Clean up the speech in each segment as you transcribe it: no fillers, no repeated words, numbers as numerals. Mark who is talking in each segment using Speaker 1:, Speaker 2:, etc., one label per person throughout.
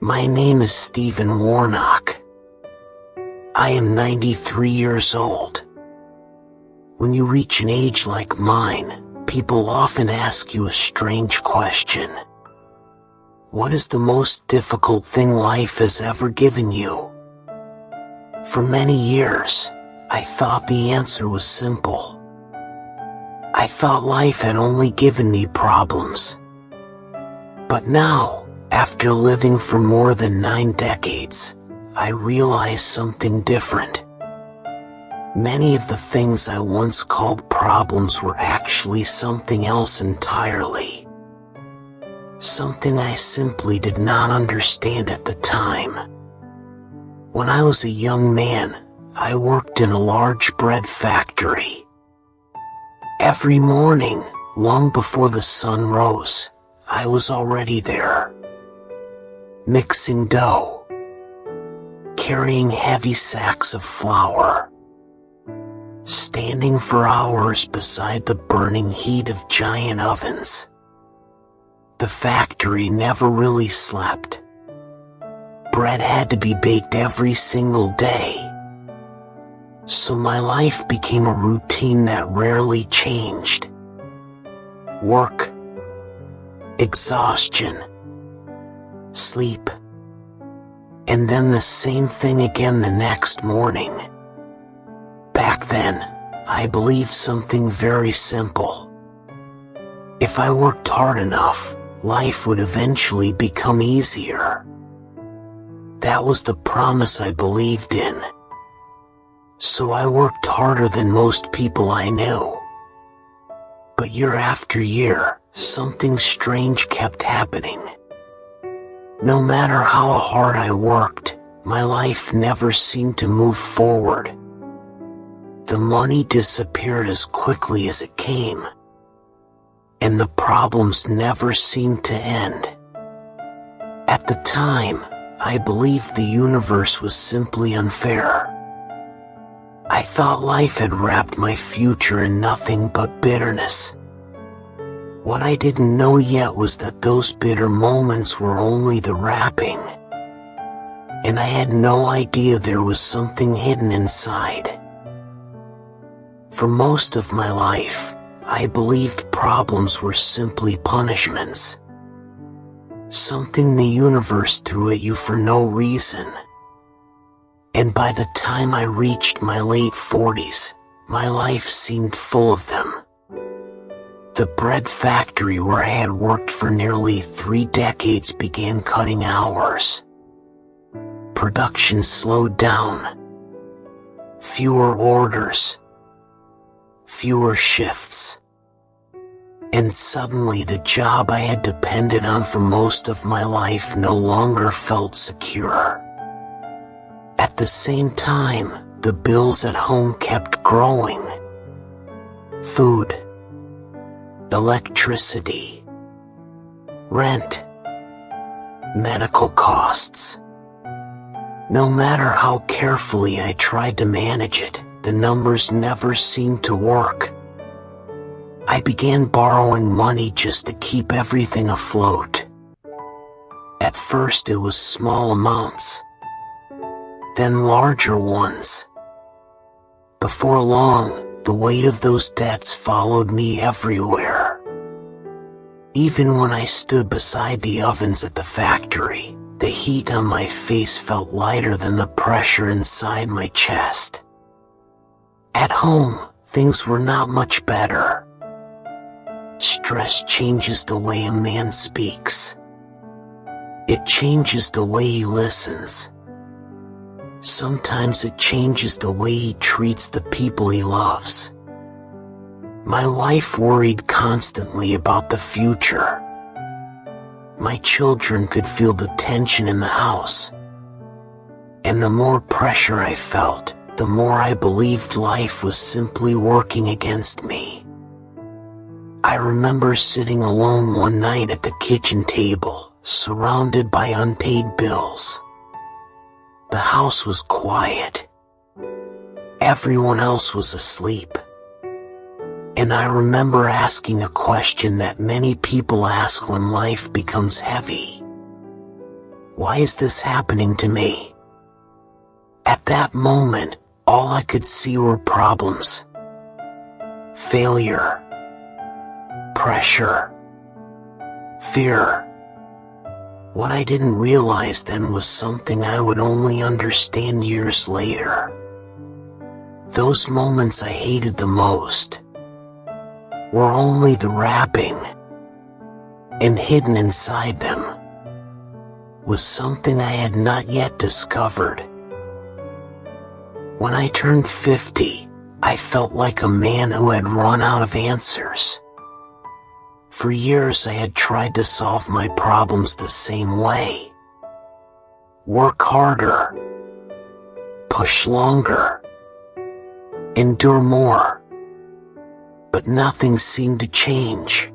Speaker 1: My name is Stephen Warnock. I am 93 years old. When you reach an age like mine, people often ask you a strange question. What is the most difficult thing life has ever given you? For many years, I thought the answer was simple. I thought life had only given me problems. But now, after living for more than 9 decades, I realize something different. Many of the things I once called problems were actually something else entirely. Something I simply did not understand at the time. When I was a young man, I worked in a large bread factory. Every morning, long before the sun rose, I was already there. Mixing dough, carrying heavy sacks of flour, standing for hours beside the burning heat of giant ovens. The factory never really slept. Bread had to be baked every single day. So my life became a routine that rarely changed. Work, exhaustion, sleep, and then the same thing again the next morning. Back then, I believed something very simple. If I worked hard enough, life would eventually become easier. That was the promise I believed in. So I worked harder than most people I knew. But year after year, something strange kept happening. No matter how hard I worked, my life never seemed to move forward. The money disappeared as quickly as it came. And the problems never seemed to end. At the time, I believed the universe was simply unfair. I thought life had wrapped my future in nothing but bitterness. What I didn't know yet was that those bitter moments were only the wrapping. And I had no idea there was something hidden inside. For most of my life, I believed problems were simply punishments. Something the universe threw at you for no reason. And by the time I reached my late 40s, my life seemed full of them. The bread factory where I had worked for nearly 3 decades began cutting hours. Production slowed down. Fewer orders. Fewer shifts. And suddenly the job I had depended on for most of my life no longer felt secure. At the same time, the bills at home kept growing. Food, electricity, rent, medical costs. No matter how carefully I tried to manage it, the numbers never seemed to work. I began borrowing money just to keep everything afloat. At first it was small amounts, then larger ones. Before long, the weight of those debts followed me everywhere. Even when I stood beside the ovens at the factory, the heat on my face felt lighter than the pressure inside my chest. At home, things were not much better. Stress changes the way a man speaks. It changes the way he listens. Sometimes it changes the way he treats the people he loves. My wife worried constantly about the future. My children could feel the tension in the house. And the more pressure I felt, the more I believed life was simply working against me. I remember sitting alone one night at the kitchen table, surrounded by unpaid bills. The house was quiet. Everyone else was asleep. And I remember asking a question that many people ask when life becomes heavy. Why is this happening to me? At that moment, all I could see were problems. Failure. Pressure. Fear. What I didn't realize then was something I would only understand years later. Those moments I hated the most were only the wrapping, and hidden inside them was something I had not yet discovered. When I turned 50, I felt like a man who had run out of answers. For years I had tried to solve my problems the same way. Work harder. Push longer. Endure more. But nothing seemed to change.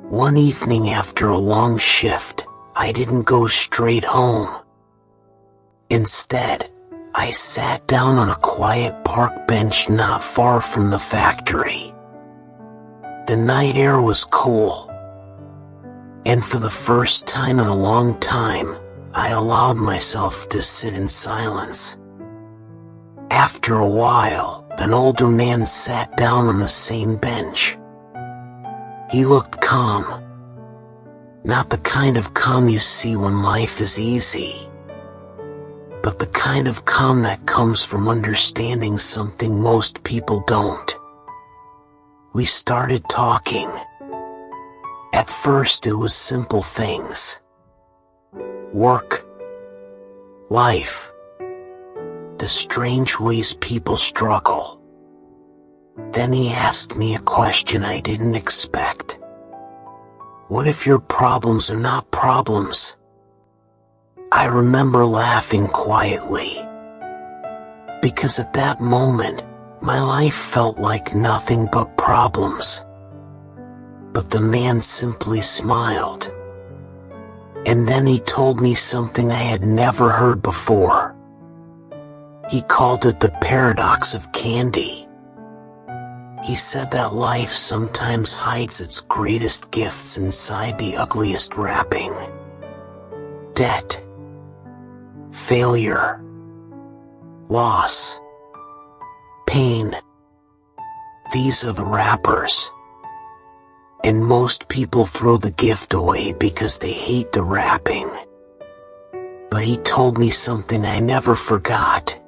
Speaker 1: One evening after a long shift, I didn't go straight home. Instead, I sat down on a quiet park bench not far from the factory. The night air was cool, and for the first time in a long time, I allowed myself to sit in silence. After a while, an older man sat down on the same bench. He looked calm. Not the kind of calm you see when life is easy, but the kind of calm that comes from understanding something most people don't. We started talking. At first it was simple things. Work. Life. The strange ways people struggle. Then he asked me a question I didn't expect. What if your problems are not problems? I remember laughing quietly, because at that moment, my life felt like nothing but problems. But the man simply smiled. And then he told me something I had never heard before. He called it the paradox of candy. He said that life sometimes hides its greatest gifts inside the ugliest wrapping. Debt. Failure. Loss. Pain. These are the wrappers. And most people throw the gift away because they hate the wrapping. But he told me something I never forgot.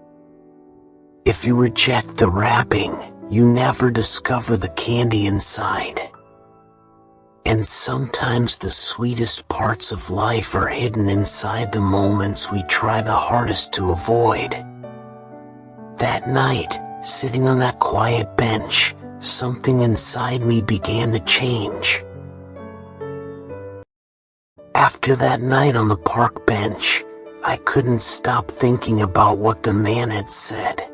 Speaker 1: If you reject the wrapping, you never discover the candy inside. And sometimes the sweetest parts of life are hidden inside the moments we try the hardest to avoid. That night, sitting on that quiet bench, something inside me began to change. After that night on the park bench, I couldn't stop thinking about what the man had said.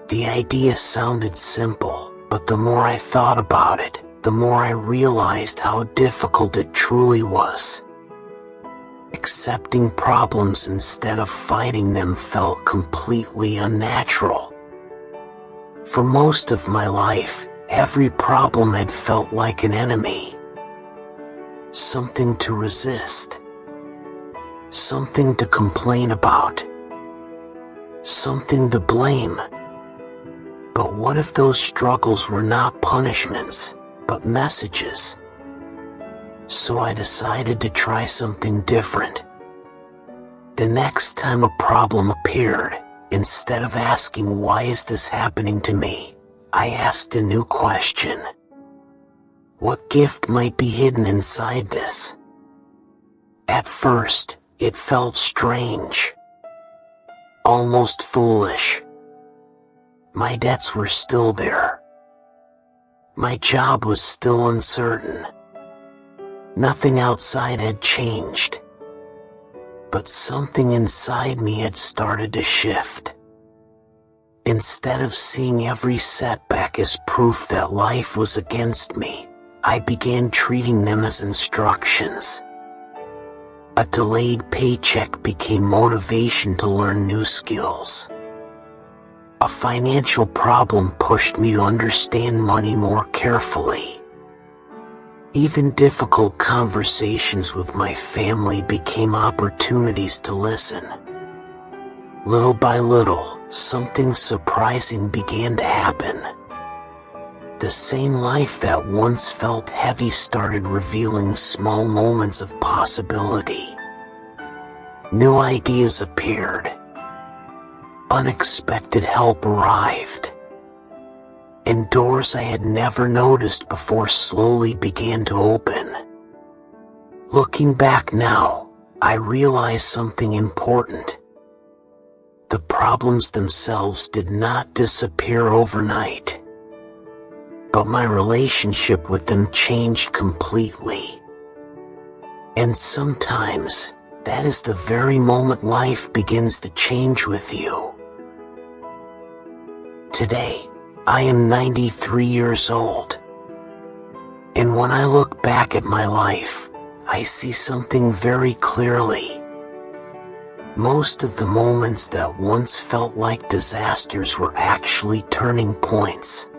Speaker 1: The idea sounded simple, but the more I thought about it, the more I realized how difficult it truly was. Accepting problems instead of fighting them felt completely unnatural. For most of my life, every problem had felt like an enemy. Something to resist. Something to complain about. Something to blame. But what if those struggles were not punishments, but messages? So I decided to try something different. The next time a problem appeared, instead of asking why is this happening to me, I asked a new question. What gift might be hidden inside this? At first, it felt strange. Almost foolish. My debts were still there. My job was still uncertain. Nothing outside had changed. But something inside me had started to shift. Instead of seeing every setback as proof that life was against me, I began treating them as instructions. A delayed paycheck became motivation to learn new skills. A financial problem pushed me to understand money more carefully. Even difficult conversations with my family became opportunities to listen. Little by little, something surprising began to happen. The same life that once felt heavy started revealing small moments of possibility. New ideas appeared. Unexpected help arrived. And doors I had never noticed before slowly began to open. Looking back now, I realize something important. The problems themselves did not disappear overnight. But my relationship with them changed completely. And sometimes, that is the very moment life begins to change with you. Today, I am 93 years old. And when I look back at my life, I see something very clearly. Most of the moments that once felt like disasters were actually turning points.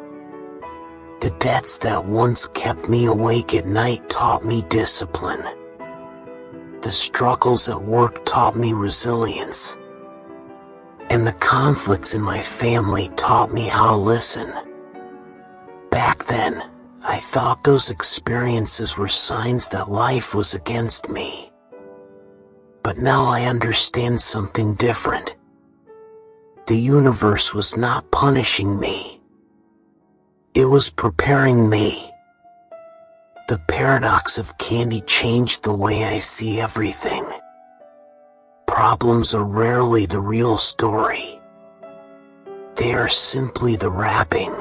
Speaker 1: The debts that once kept me awake at night taught me discipline. The struggles at work taught me resilience. And the conflicts in my family taught me how to listen. Back then, I thought those experiences were signs that life was against me. But now I understand something different. The universe was not punishing me. It was preparing me. The paradox of candy changed the way I see everything. Problems are rarely the real story. They are simply the wrapping.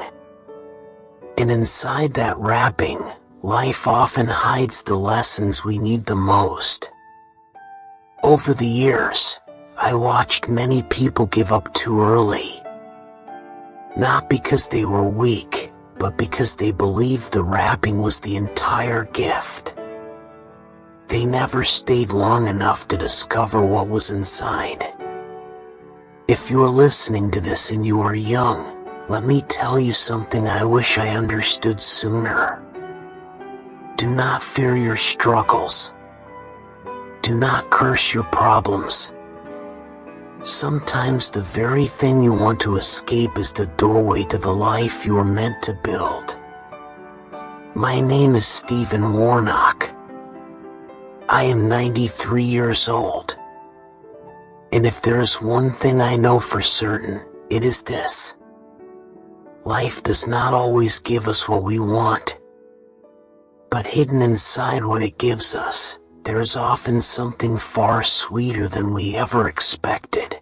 Speaker 1: And inside that wrapping, life often hides the lessons we need the most. Over the years, I watched many people give up too early. Not because they were weak, but because they believed the wrapping was the entire gift. They never stayed long enough to discover what was inside. If you are listening to this and you are young, let me tell you something I wish I understood sooner. Do not fear your struggles. Do not curse your problems. Sometimes the very thing you want to escape is the doorway to the life you are meant to build. My name is Stephen Warnock. I am 93 years old. And if there is one thing I know for certain, it is this. Life does not always give us what we want. But hidden inside what it gives us, there is often something far sweeter than we ever expected.